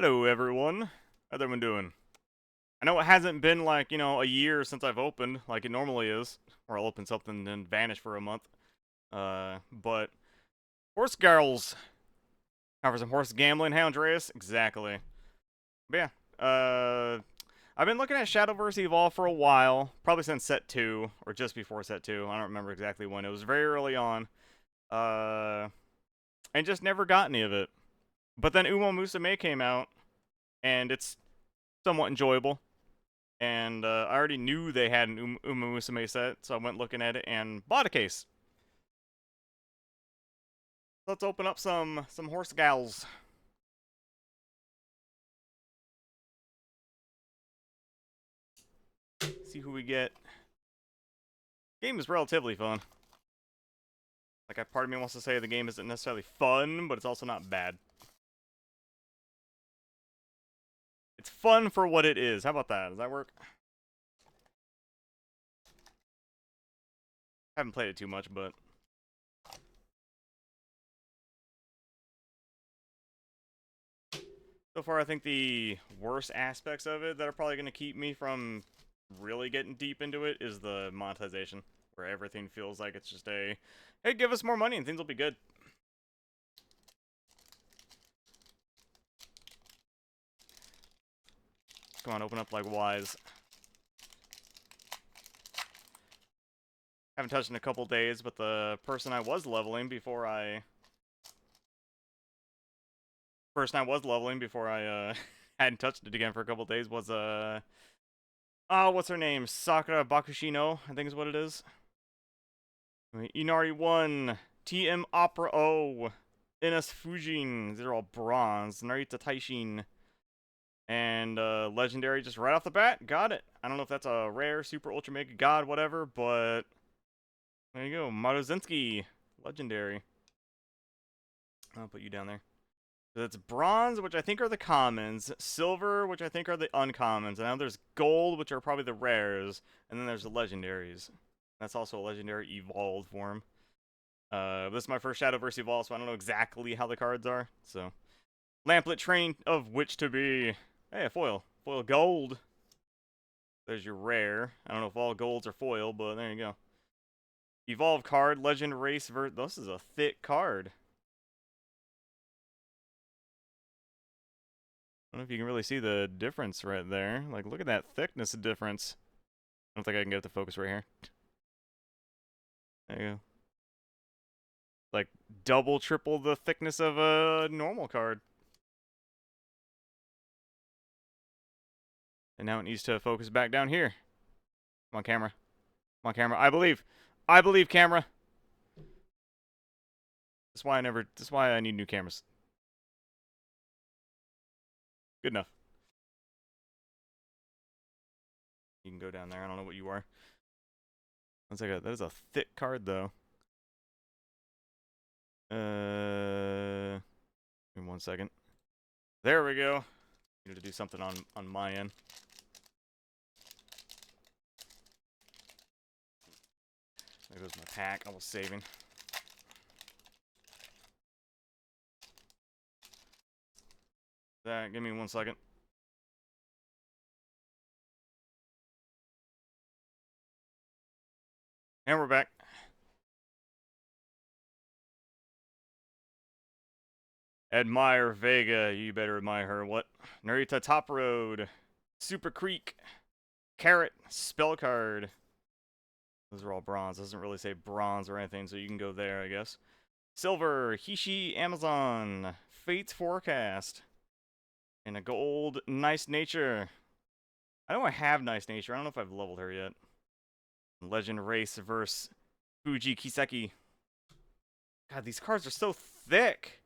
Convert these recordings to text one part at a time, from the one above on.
Hello, everyone. How's everyone doing? I know it hasn't been like, a year since I've opened, like it normally is, or I'll open something and then vanish for a month. But horse girls. Time for some horse gambling, hey Andreas? Exactly. But yeah, I've been looking at Shadowverse Evolve for a while, probably since set 2, or just before set 2. I don't remember exactly when. It was very early on. Uh, and just never got any of it. But then Umamusume came out, and it's somewhat enjoyable. And I already knew they had an Umamusume set, so I went looking at it and bought a case. Let's open up some horse gals. See who we get. Game is relatively fun. Like, a part of me wants to say the game isn't necessarily fun, but it's also not bad. It's fun for what it is. How about that? Does that work? Haven't played it too much, but so far I think the worst aspects of it that are probably going to keep me from really getting deep into it is the monetization, where everything feels like it's just a, hey, give us more money and things will be good. Come on, open up like wise. Haven't touched in a couple days, but the person I was leveling before I hadn't touched it again for a couple days was oh, what's her name? Sakura Bakushino, I think is what it is. Inari 1, TM Opera O, Ines Fujin, these are all bronze, Narita Taishin, and legendary just right off the bat, got it. I don't know if that's a rare, super, ultra, mega, god, whatever, but there you go, Maruzinski, legendary. I'll put you down there. So that's bronze, which I think are the commons, silver, which I think are the uncommons, and now there's gold, which are probably the rares, and then there's the legendaries. That's also a legendary evolved form. This is my first Shadowverse Evolve, so I don't know exactly how the cards are. So, Lamplet Train of which to be. Hey, a foil. Foil gold. There's your rare. I don't know if all golds are foil, but there you go. Evolve card, Legend Race This is a thick card. I don't know if you can really see the difference right there. Like, look at that thickness difference. I don't think I can get the focus right here. There you go. Like, double, triple the thickness of a normal card. And now it needs to focus back down here. Come on, camera. Come on, camera. I believe. I believe, camera. That's why I need new cameras. Good enough. You can go down there. I don't know what you are. That is a thick card, though. Give me 1 second. There we go. Need to do something on my end. There goes my pack. I was saving. Give me 1 second. And we're back. Admire Vega. You better admire her. What? Narita Top Road. Super Creek. Carrot. Spell card. Those are all bronze. It doesn't really say bronze or anything, so you can go there, I guess. Silver. Hishi Amazon. Fate's Forecast. And a gold. Nice Nature. I know I have Nice Nature. I don't know if I've leveled her yet. Legend Race versus Fuji Kiseki. God, these cards are so thick.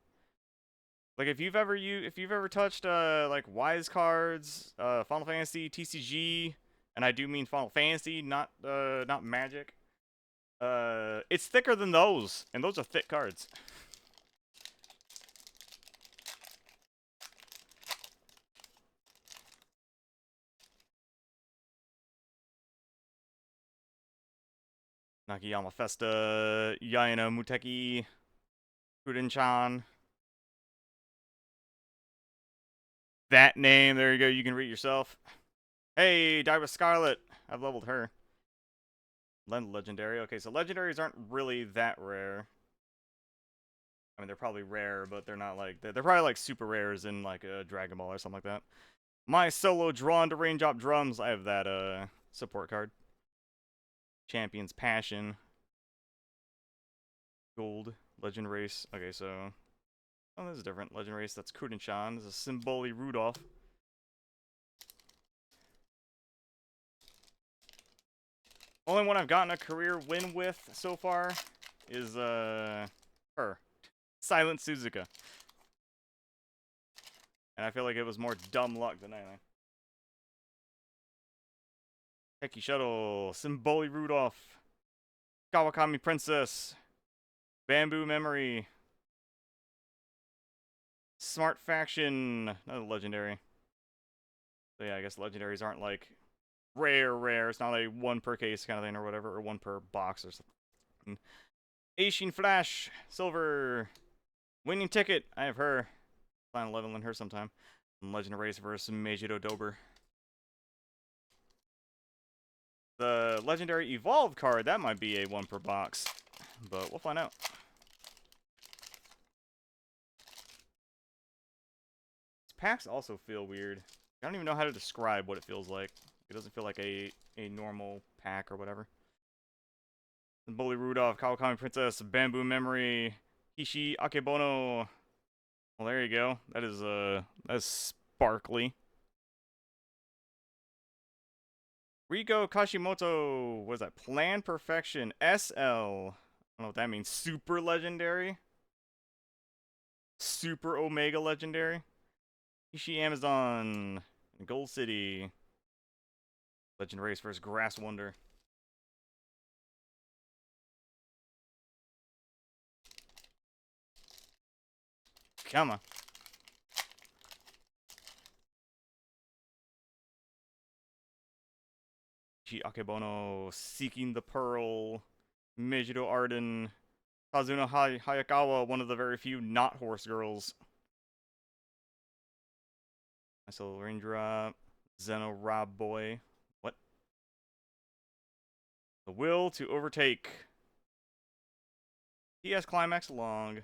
Like if you've ever touched like Wise cards, Final Fantasy TCG, and I do mean Final Fantasy, not Magic. It's thicker than those, and those are thick cards. Nakayama Festa, Yaina Muteki, Kuden-chan. That name, there you go, you can read yourself. Hey, Dive with Scarlet. I've leveled her. Legendary. Okay, so legendaries aren't really that rare. I mean, they're probably rare, but they're not like... They're probably like super rares in like a Dragon Ball or something like that. My solo drawn to range up drums. I have that support card. Champion's Passion. Gold. Legend Race. Okay, so... Oh, this is different. Legend Race, that's Kuden-chan. This is Symboli Rudolph. Only one I've gotten a career win with so far is, her. Silent Suzuka. And I feel like it was more dumb luck than anything. Heki Shuttle. Symboli Rudolph. Kawakami Princess. Bamboo Memory. Smart Faction. Another legendary. So yeah, I guess legendaries aren't like rare. It's not a one per case kind of thing or whatever, or one per box or something. Aishin Flash. Silver. Winning Ticket. I have her. Plan on leveling her sometime. Legend Race versus Meijiro Dober. The Legendary Evolve card, that might be a one per box. But we'll find out. These packs also feel weird. I don't even know how to describe what it feels like. It doesn't feel like a normal pack or whatever. Bully Rudolph, Kawakami Princess, Bamboo Memory, Kishi Akebono. Well, there you go. That's sparkly. Rigo Kashimoto, what is that? Plan Perfection, SL. I don't know what that means. Super Legendary? Super Omega Legendary? Kishi Amazon, Gold City. Legend Race versus Grass Wonder. Come on. Akebono, Seeking the Pearl, Meijiro Arden, Kazuna Hayakawa, one of the very few not horse girls. Nice Raindrop, Zeno Rob Boy. What? The Will to Overtake. PS Climax Long.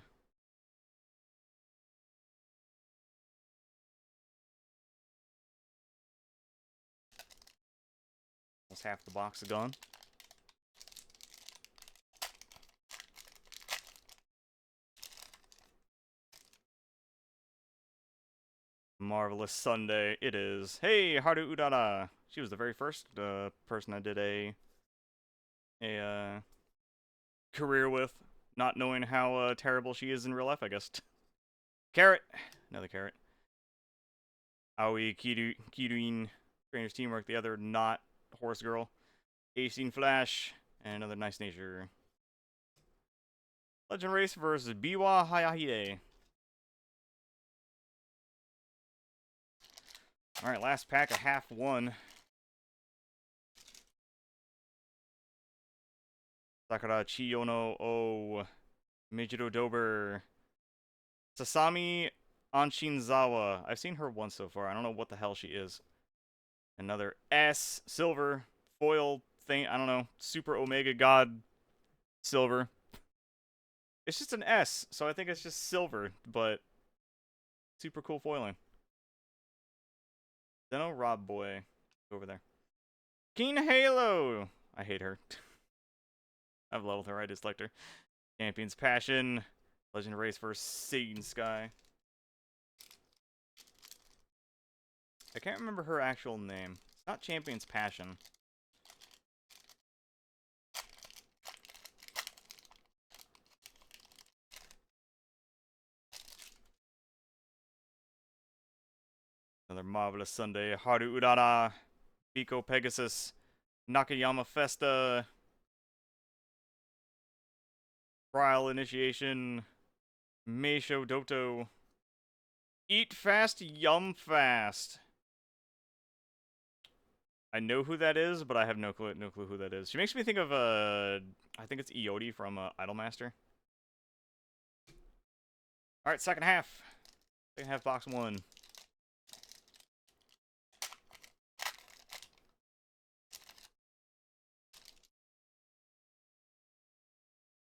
Almost half the box is gone. Marvelous Sunday, it is. Hey, Haru Udara. She was the very first person I did a career with, not knowing how terrible she is in real life, I guess. Carrot. Another carrot. Aoi Kiruin. Trainer's Teamwork, the other not horse girl. Acing Flash. And another Nice Nature. Legend Race versus Biwa Hayahide. Alright, last pack of half one. Sakura Chiyono O. Meijiro Dober. Sasami Anshinzawa. I've seen her once so far. I don't know what the hell she is. Another S. Silver. Foil thing. I don't know. Super Omega God. Silver. It's just an S, so I think it's just silver, but super cool foiling. Zeno Rob Boy. Over there. Keen Halo. I hate her. I've leveled her. I dislike her. Champion's Passion. Legend Race vs. Satan Sky. I can't remember her actual name. It's not Champion's Passion. Another Marvelous Sunday. Haru Urara. Biko Pegasus. Nakayama Festa. Trial Initiation. Meisho Doto. Eat Fast, Yum Fast. I know who that is, but I have no clue who that is. She makes me think of, I think it's Ioti from Idolmaster. Alright, second half. Second half, box one.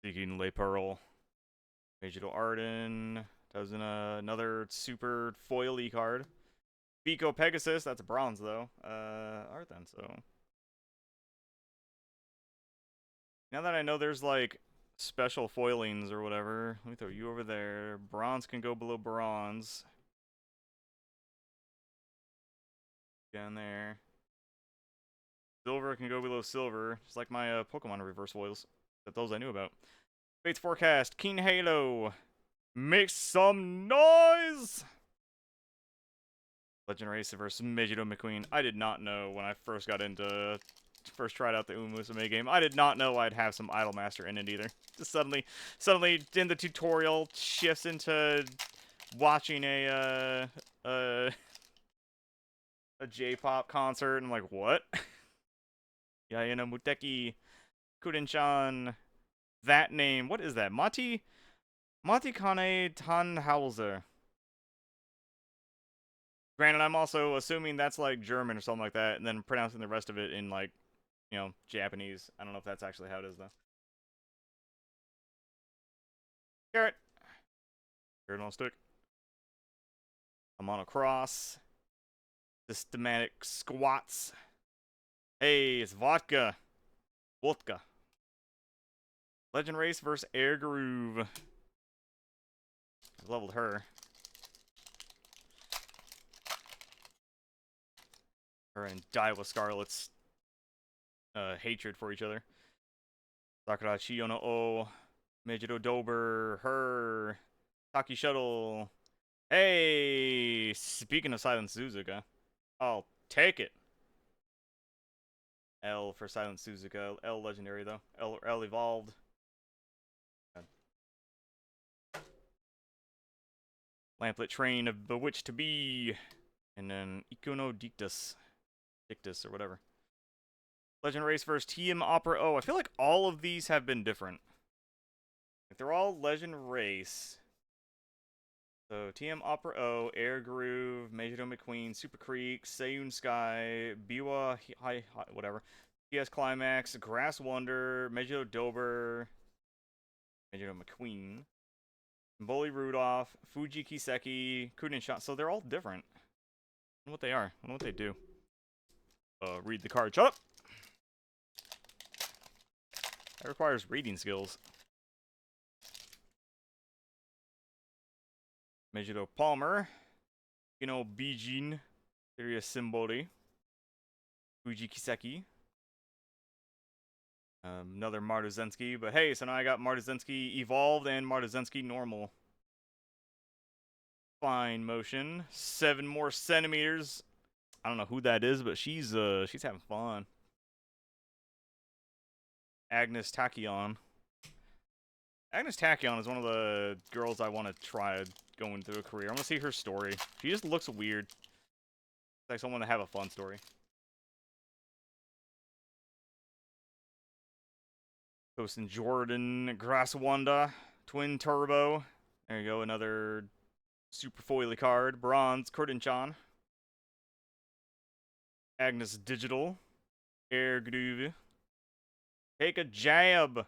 Seeking Lay Pearl. Digital Arden. Doesn't another super foily card. Vico Pegasus, that's a bronze though. Art then, so. Now that I know there's like special foilings or whatever, let me throw you over there. Bronze can go below bronze. Down there. Silver can go below silver, just like my Pokemon reverse foils. That those I knew about. Fates Forecast, Keen Halo. Make some noise! Legend Race versus Megiddo McQueen. I did not know when I first tried out the Umamusume game. I did not know I'd have some Idolmaster in it either. Just suddenly in the tutorial shifts into watching a J-pop concert, and I'm like, what? Yayana Muteki, Kuden-chan, that name, what is that? Mati Kane Tannhauser. Granted, I'm also assuming that's like German or something like that, and then pronouncing the rest of it in like, you know, Japanese. I don't know if that's actually how it is though. Carrot. Carrot on a stick. I'm on a cross. Systematic squats. Hey, it's vodka. Vodka. Legend Race versus Air Groove. I leveled her. Her and Daiwa Scarlet's hatred for each other. Sakura Chiyono O. Meijiro Dober. Her. Taki Shuttle. Hey! Speaking of Silent Suzuka, I'll take it. L for Silent Suzuka. L legendary though. L evolved. Lamplit Train of Bewitched to Be. And then Ikono Dictus. Dictus or whatever. Legend Race versus TM Opera O. I feel like all of these have been different. Like they're all Legend Race. So TM Opera O, Air Groove, Meijiro McQueen, Super Creek, Seiyun Sky, Biwa Hi whatever. PS Climax, Grass Wonder, Meijiro Dober, Meijiro McQueen, Bully Rudolph, Fuji Kiseki, Kuden-chan. So they're all different. I wonder what they are. I wonder what they do. Read the card. Shut up! That requires reading skills. Meijiro Palmer, Bijin, Sirius Symboli, Fuji Kiseki, another Martuzensky, but hey, so now I got Martuzensky Evolved and Martuzensky Normal. Fine motion, 7 more centimeters. I don't know who that is, but she's having fun. Agnes Tachyon. Agnes Tachyon is one of the girls I want to try going through a career. I want to see her story. She just looks weird. It's like someone to have a fun story. Ghost and Jordan, Grasswanda, Twin Turbo. There you go, another super foily card. Bronze, Kuden-chan. Agnes Digital. Air Groove. Take a jab.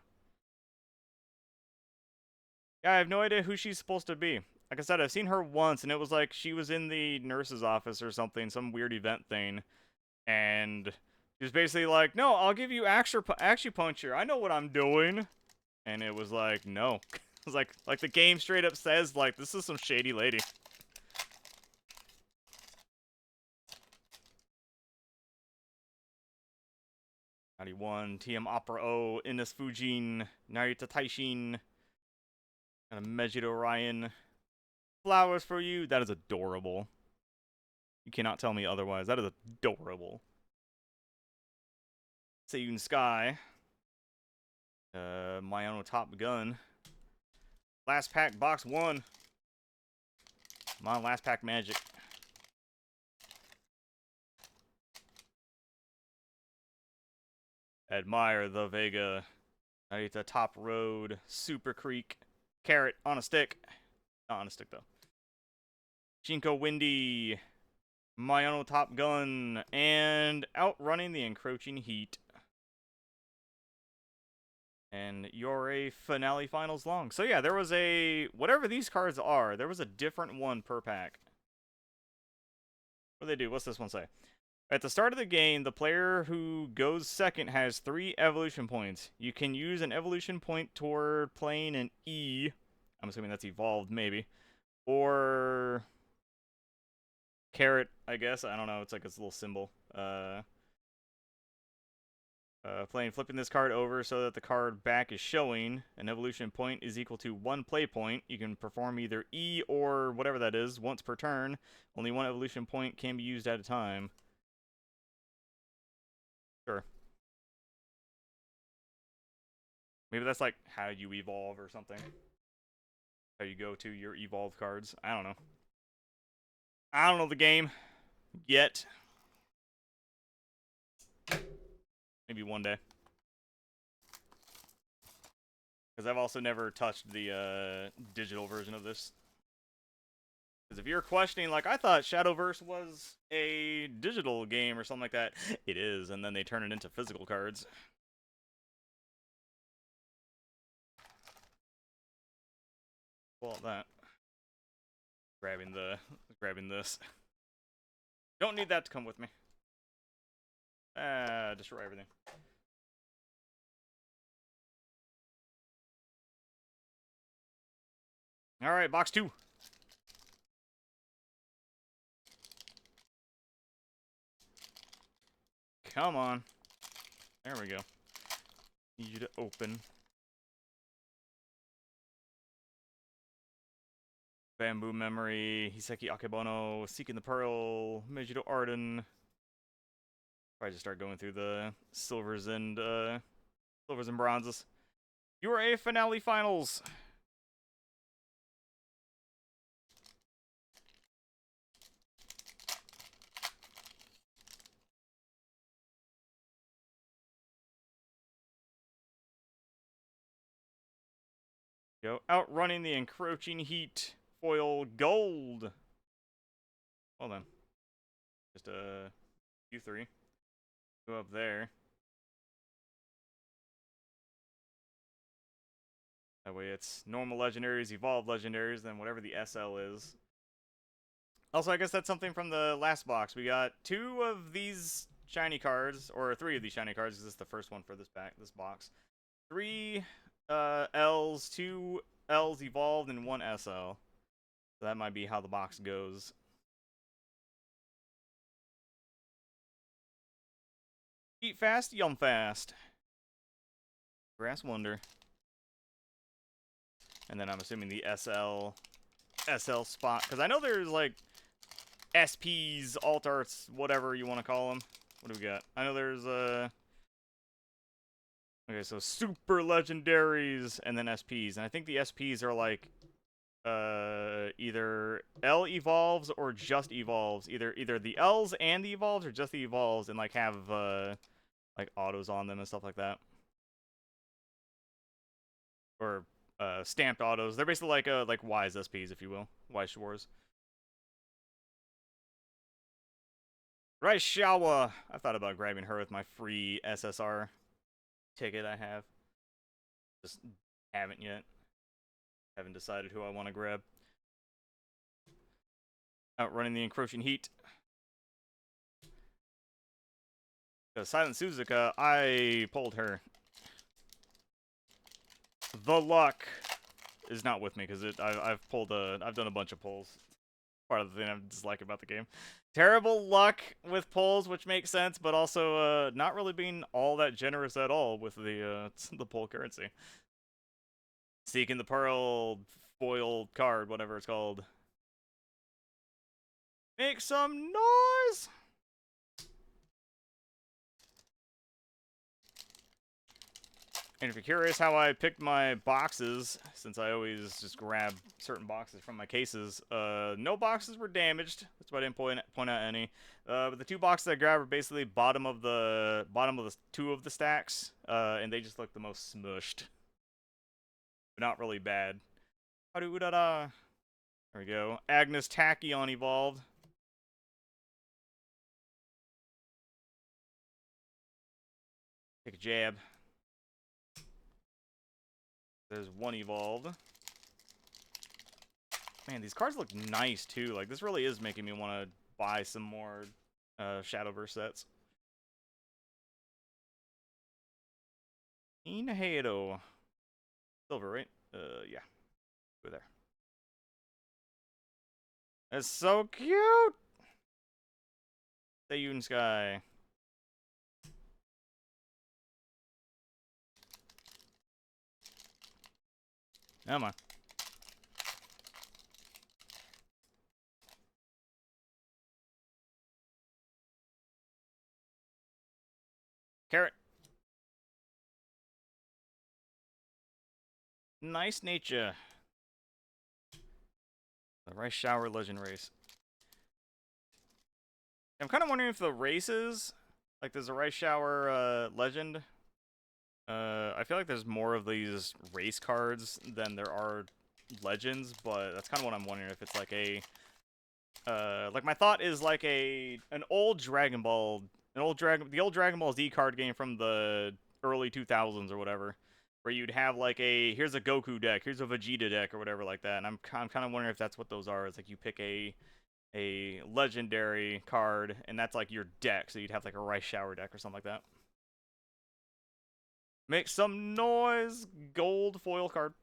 Yeah, I have no idea who she's supposed to be. Like I said, I've seen her once, and it was like she was in the nurse's office or something, some weird event thing. And she was basically like, no, I'll give you acupuncture. I know what I'm doing. And it was like, no. It was like the game straight up says, like, this is some shady lady. '91, TM Opera O, Ines Fujin, Narita Taishin, and a Megiddo Ryan. Flowers for you. That is adorable. You cannot tell me otherwise. That is adorable. Seiyun Sky. Mayano Top Gun. Last pack, box 1. Come on, last pack magic. Admire the Vega. Narita Top Road. Super Creek. Carrot on a stick. Not on a stick, though. Shinko Windy. Mayano Top Gun. And Outrunning the Encroaching Heat. And you're a finale finals long. So yeah, there was a, whatever these cards are, there was a different one per pack. What do they do? What's this one say? At the start of the game, the player who goes second has 3 evolution points. You can use an evolution point toward playing an E. I'm assuming that's evolved, maybe. Or carrot, I guess. I don't know. It's like its little symbol. Flipping this card over so that the card back is showing. An evolution point is equal to 1 play point. You can perform either E or whatever that is once per turn. Only 1 evolution point can be used at a time. Sure. Maybe that's like how you evolve or something. How you go to your evolved cards. I don't know. I don't know the game yet. Maybe one day. Because I've also never touched the digital version of this. Because if you're questioning, like, I thought Shadowverse was a digital game or something like that. It is, and then they turn it into physical cards. Well, that. Grabbing this. Don't need that to come with me. Destroy everything. Alright, box 2. Come on. There we go. Need you to open. Bamboo Memory, Hiseki Akebono, Seeking the Pearl, Mejido Arden. Probably just start going through the silvers and bronzes. URA Finale Finals. Go outrunning the encroaching heat. Foil gold. Well then. Just a U3. Go up there. That way it's normal legendaries, evolved legendaries, then whatever the SL is. Also, I guess that's something from the last box. We got 2 of these shiny cards, or 3 of these shiny cards, because this is the first one for this box. 3 L's, 2 L's evolved, and 1 SL. So that might be how the box goes. Eat fast, yum fast. Grass Wonder. And then I'm assuming the SL spot. Because I know there's like SPs, alt arts, whatever you want to call them. What do we got? I know there's okay, so super legendaries and then SPs. And I think the SPs are like either L evolves or just evolves. Either the L's and the evolves or just the evolves and like have like autos on them and stuff like that. Or stamped autos. They're basically like Wise SPs, if you will. Wise Shores. Right, Shawa. I've thought about grabbing her with my free SSR ticket I have. Just haven't yet. Haven't decided who I want to grab. Outrunning the encroaching heat. Because Silent Suzuka, I pulled her. The luck is not with me because I've done a bunch of pulls. Part of the thing I dislike about the game. Terrible luck with pulls, which makes sense, but also not really being all that generous at all with the pull currency. Seeking the Pearl foil card, whatever it's called. Make some noise! And if you're curious how I picked my boxes, since I always just grab certain boxes from my cases, no boxes were damaged. That's why I didn't point out any. But the 2 boxes I grabbed were basically bottom of the 2 of the stacks, and they just look the most smushed. But not really bad. There we go. Agnes Tachyon evolved. Take a jab. There's one evolved. Man, these cards look nice too. Like, this really is making me want to buy some more Shadowverse sets. Inhado. Silver, right? Yeah. Over there. That's so cute! Sayun Sky. Come on. Carrot. Nice nature. The Rice Shower Legend Race. I'm kind of wondering if the races, like there's a Rice Shower Legend. I feel like there's more of these race cards than there are legends, but that's kind of what I'm wondering, if it's like a like my thought is like an old Dragon Ball, the old Dragon Ball Z card game from the early 2000s or whatever, where you'd have like here's a Goku deck, here's a Vegeta deck or whatever like that, and I'm kind of wondering if that's what those are. It's like you pick a legendary card, and that's like your deck, so you'd have like a Rice Shower deck or something like that. Make some noise! Gold foil card.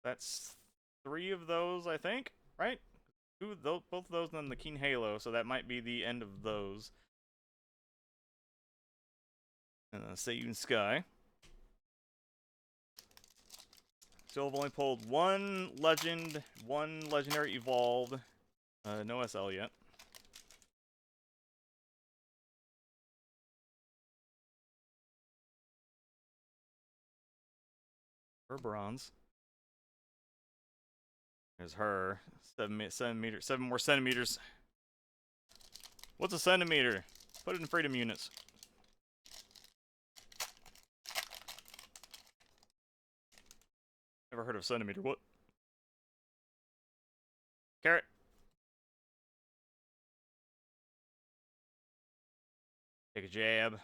That's 3 of those, I think, right? Both of those, and then the Keen Halo, so that might be the end of those. And then Sayun Sky. So I've only pulled 1 legend, 1 legendary evolved. No SL yet. For bronze. There's her. 7 more centimeters. What's a centimeter? Put it in freedom units. Never heard of centimeter. What? Carrot. Take a jab.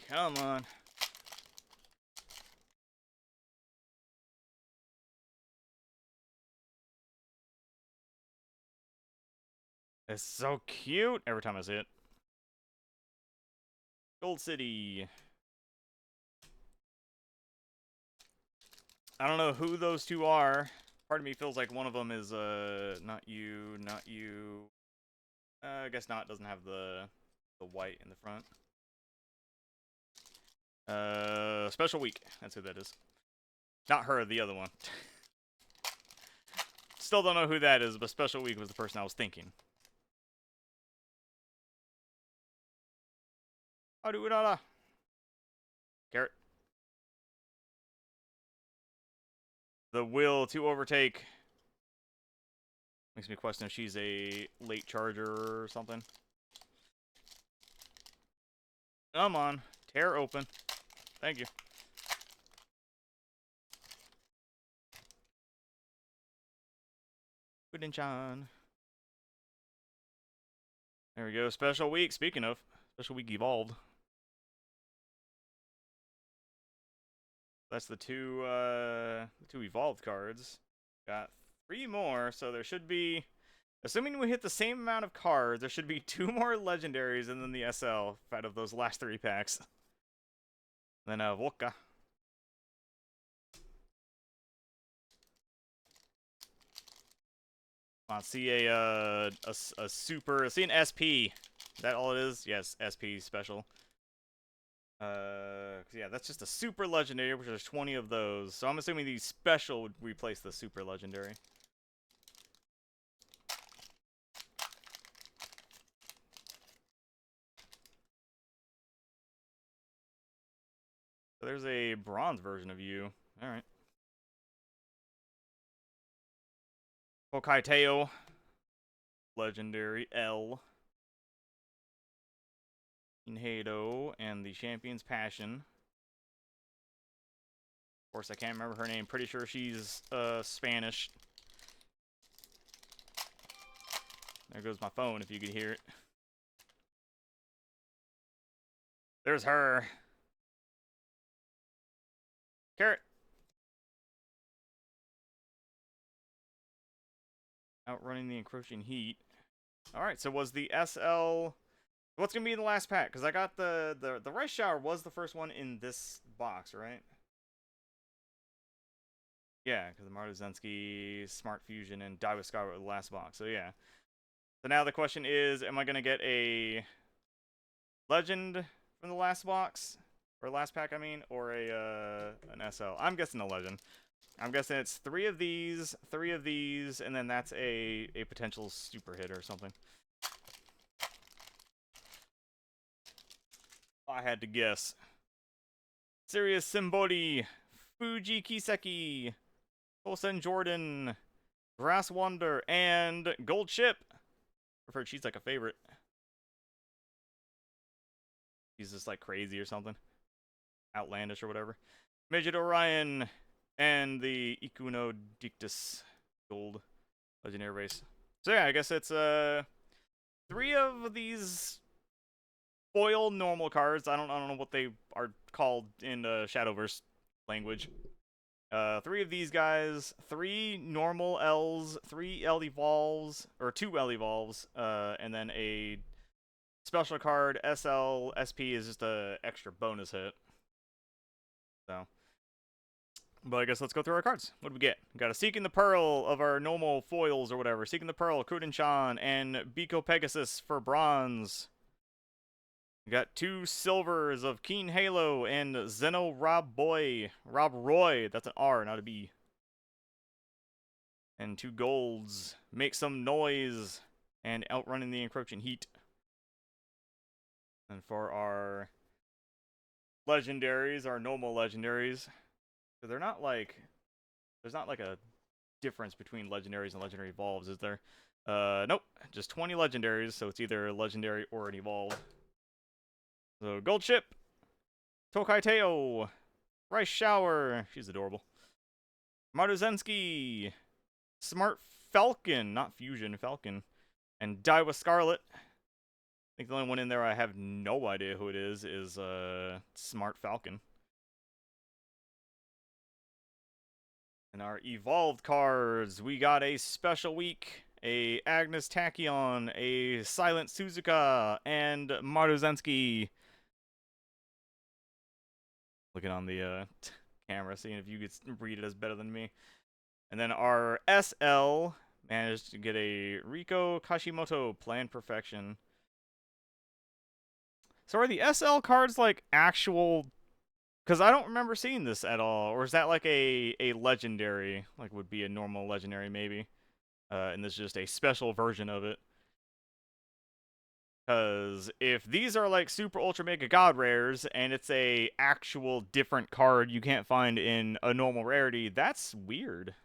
Come on. It's so cute every time I see it. Gold City. I don't know who those 2 are. Part of me feels like one of them is not you, not you. I guess not. Doesn't have the white in the front. Special Week. That's who that is. Not her, the other one. Still don't know who that is, but Special Week was the person I was thinking. Oh, do it all. Carrot. The will to overtake. Makes me question if she's a late charger or something. Come on. Tear open. Thank you. Good-in-chan. There we go. Special Week. Speaking of, Special Week Evolved. That's the 2 evolved cards. Got 3 more, so there should be, assuming we hit the same amount of cards, there should be 2 more legendaries and then the SL out of those last 3 packs. Then Vodka. Come on, see a super, see an SP. Is that all it is? Yes, SP special. Yeah, that's just a super legendary, which there's 20 of those. So I'm assuming the special would replace the super legendary. So there's a bronze version of you. Alright. Hokaiteo. Legendary L. Inhado and the Champion's Passion. Of course, I can't remember her name. Pretty sure she's Spanish. There goes my phone if you could hear it. There's her. Carrot. Outrunning the encroaching heat. Alright, so was the SL... What's going to be in the last pack? Because I got the Rice Shower was the first one in this box, right? Yeah, because the Maruzensky, Smart Fusion, and Die with Scarlet were the last box. So yeah. So now the question is, am I going to get a Legend from the last box? Or last pack, I mean? Or an SL? I'm guessing a Legend. I'm guessing it's 3 of these, and then that's a potential super hit or something. I had to guess. Sirius Symboli, Fuji Kiseki, Olsen Jordan, Grass Wander, and Gold Ship. I've heard she's like a favorite. She's just like crazy or something. Outlandish or whatever. Midget Orion, and the Ikuno Dictus Gold Legendary Race. So yeah, I guess it's 3 of these foil normal cards. I don't know what they are called in Shadowverse language. 3 of these guys, 3 normal L's, 3 L evolves, or 2 L evolves, and then a special card. SL SP is just a extra bonus hit. So, but I guess let's go through our cards. What do we get? We got a Seeking the Pearl of our normal foils or whatever. Seeking the Pearl, Kuden-chan, and Biko Pegasus for bronze. We got 2 silvers of Keen Halo and Zeno Rob Roy. That's an R, not a B. And 2 golds. Make Some Noise and Outrunning the Encroaching Heat. And for our legendaries, our normal legendaries, so they're not like, there's not like a difference between legendaries and legendary evolves, is there? Nope, just 20 legendaries, so it's either legendary or an evolve. So Gold Ship, Tokai Teo, Rice Shower, she's adorable, Maruzensky, Smart Falcon, not Fusion, Falcon, and Die with Scarlet. I think the only one in there I have no idea who it is Smart Falcon. And our evolved cards, we got a Special Week, a Agnes Tachyon, a Silent Suzuka, and Maruzensky. Looking on the camera, seeing if you could read it as better than me. And then our SL managed to get a Riko Kashimoto, Plan Perfection. So are the SL cards like actual? Because I don't remember seeing this at all. Or is that like a legendary? Like would be a normal legendary maybe. And this is just a special version of it. Because if these are like super ultra mega god rares and it's a actual different card you can't find in a normal rarity, that's weird.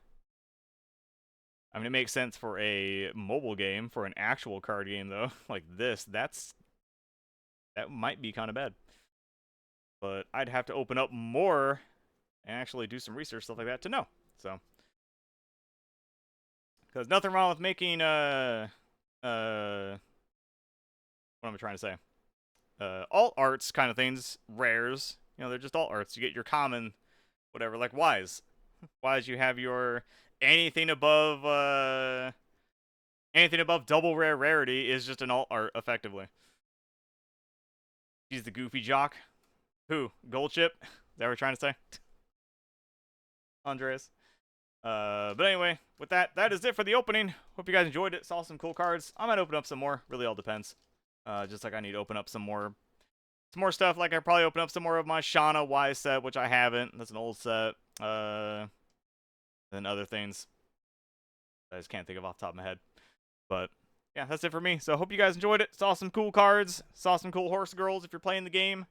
I mean, it makes sense for a mobile game. For an actual card game though, like this, that might be kind of bad. But I'd have to open up more and actually do some research, stuff like that, to know. So, because nothing wrong with making what am I trying to say? Alt arts kind of things, rares. You know, they're just alt arts. You get your common, whatever, like Wise. Wise, you have your anything above double rare rarity is just an alt art, effectively. He's the goofy jock. Who? Gold Ship? Is that what we're trying to say? Andreas. But anyway, with that is it for the opening. Hope you guys enjoyed it. Saw some cool cards. I might open up some more. Really all depends. Just like I need to open up some more stuff. Like I probably open up some more of my Shauna Wise set, which I haven't. That's an old set. And other things I just can't think of off the top of my head. But yeah, that's it for me. So hope you guys enjoyed it. Saw some cool cards. Saw some cool horse girls if you're playing the game.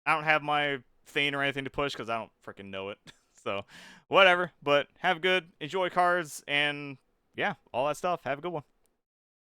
I don't have my thing or anything to push because I don't freaking know it. So whatever. But have good. Enjoy cards. And yeah, all that stuff. Have a good one.